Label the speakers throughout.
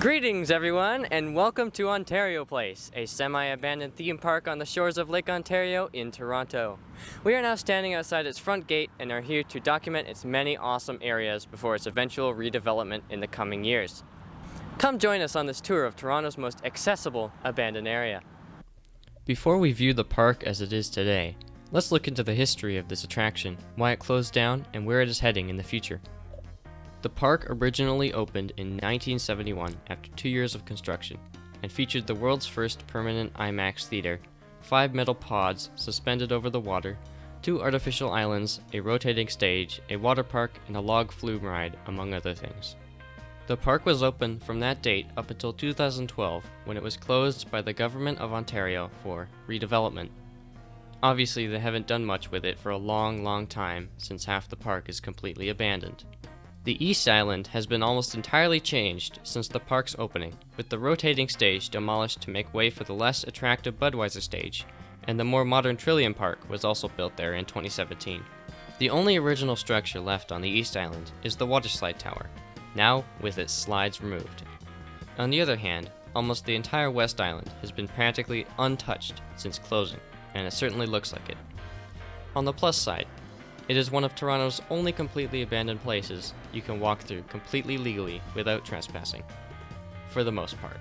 Speaker 1: Greetings everyone, and welcome to Ontario Place, a semi-abandoned theme park on the shores of Lake Ontario in Toronto. We are now standing outside its front gate and are here to document its many awesome areas before its eventual redevelopment in the coming years. Come join us on this tour of Toronto's most accessible abandoned area. Before we view the park as it is today, let's look into the history of this attraction, why it closed down, and where it is heading in the future. The park originally opened in 1971 after 2 years of construction and featured the world's first permanent IMAX theater, 5 metal pods suspended over the water, 2 artificial islands, a rotating stage, a water park, and a log flume ride, among other things. The park was open from that date up until 2012, when it was closed by the Government of Ontario for redevelopment. Obviously, they haven't done much with it for a long time, since half the park is completely abandoned. The East Island has been almost entirely changed since the park's opening, with the rotating stage demolished to make way for the less attractive Budweiser stage, and the more modern Trillium Park was also built there in 2017. The only original structure left on the East Island is the waterslide tower, now with its slides removed. On the other hand, almost the entire West Island has been practically untouched since closing, and it certainly looks like it. On the plus side, it is one of Toronto's only completely abandoned places you can walk through completely legally without trespassing, for the most part.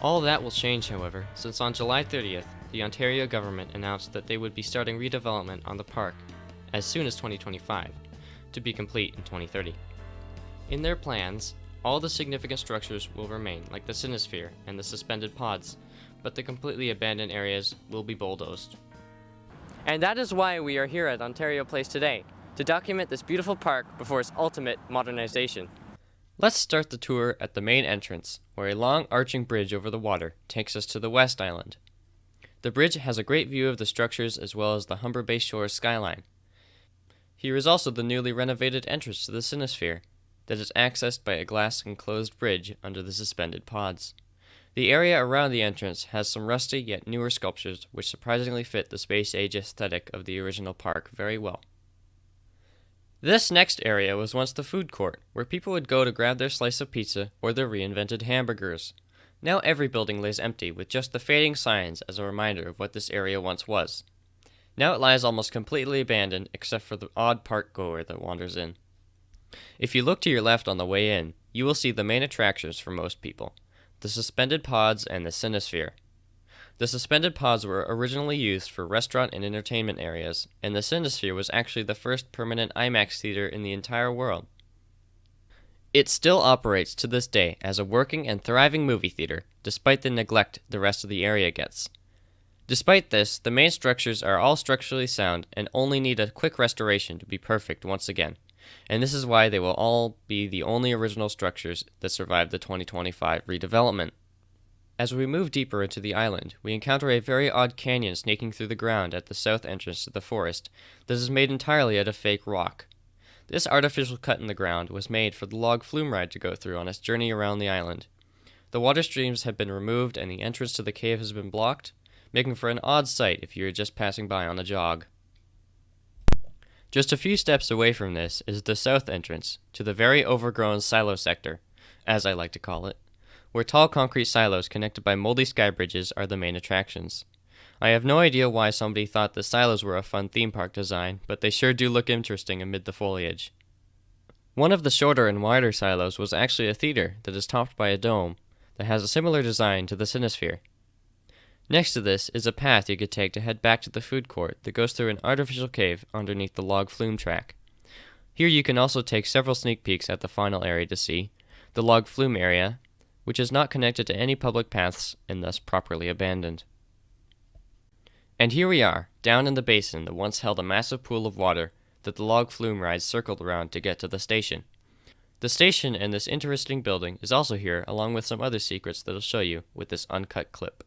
Speaker 1: All that will change, however, since on July 30th, the Ontario government announced that they would be starting redevelopment on the park as soon as 2025, to be complete in 2030. In their plans, all the significant structures will remain, like the Cinesphere and the suspended pods, but the completely abandoned areas will be bulldozed. And that is why we are here at Ontario Place today, to document this beautiful park before its ultimate modernization. Let's start the tour at the main entrance, where a long arching bridge over the water takes us to the West Island. The bridge has a great view of the structures as well as the Humber Bay Shores skyline. Here is also the newly renovated entrance to the Cinesphere, that is accessed by a glass enclosed bridge under the suspended pods. The area around the entrance has some rusty yet newer sculptures which surprisingly fit the space-age aesthetic of the original park very well. This next area was once the food court, where people would go to grab their slice of pizza or their reinvented hamburgers. Now every building lays empty, with just the fading signs as a reminder of what this area once was. Now it lies almost completely abandoned except for the odd park goer that wanders in. If you look to your left on the way in, you will see the main attractions for most people: the suspended pods and the Cinesphere. The suspended pods were originally used for restaurant and entertainment areas, and the Cinesphere was actually the first permanent IMAX theater in the entire world. It still operates to this day as a working and thriving movie theater, despite the neglect the rest of the area gets. Despite this, the main structures are all structurally sound and only need a quick restoration to be perfect once again. And this is why they will all be the only original structures that survive the 2025 redevelopment. As we move deeper into the island, we encounter a very odd canyon snaking through the ground at the south entrance to the forest that is made entirely out of fake rock. This artificial cut in the ground was made for the log flume ride to go through on its journey around the island. The water streams have been removed and the entrance to the cave has been blocked, making for an odd sight if you are just passing by on a jog. Just a few steps away from this is the south entrance to the very overgrown silo sector, as I like to call it, where tall concrete silos connected by moldy sky bridges are the main attractions. I have no idea why somebody thought the silos were a fun theme park design, but they sure do look interesting amid the foliage. One of the shorter and wider silos was actually a theater that is topped by a dome that has a similar design to the Cinesphere. Next to this is a path you could take to head back to the food court that goes through an artificial cave underneath the log flume track. Here you can also take several sneak peeks at the final area to see, the log flume area, which is not connected to any public paths and thus properly abandoned. And here we are, down in the basin that once held a massive pool of water that the log flume rides circled around to get to the station. The station and this interesting building is also here, along with some other secrets that I'll show you with this uncut clip.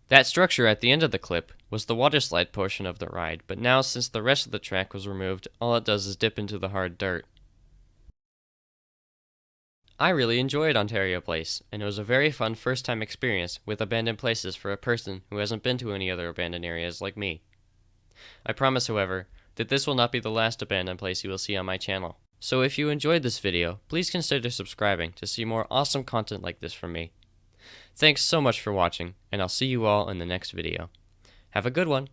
Speaker 1: That structure at the end of the clip was the water slide portion of the ride, but now since the rest of the track was removed, all it does is dip into the hard dirt. I really enjoyed Ontario Place, and it was a very fun first-time experience with abandoned places for a person who hasn't been to any other abandoned areas like me. I promise, however, that this will not be the last abandoned place you will see on my channel. So if you enjoyed this video, please consider subscribing to see more awesome content like this from me. Thanks so much for watching, and I'll see you all in the next video. Have a good one!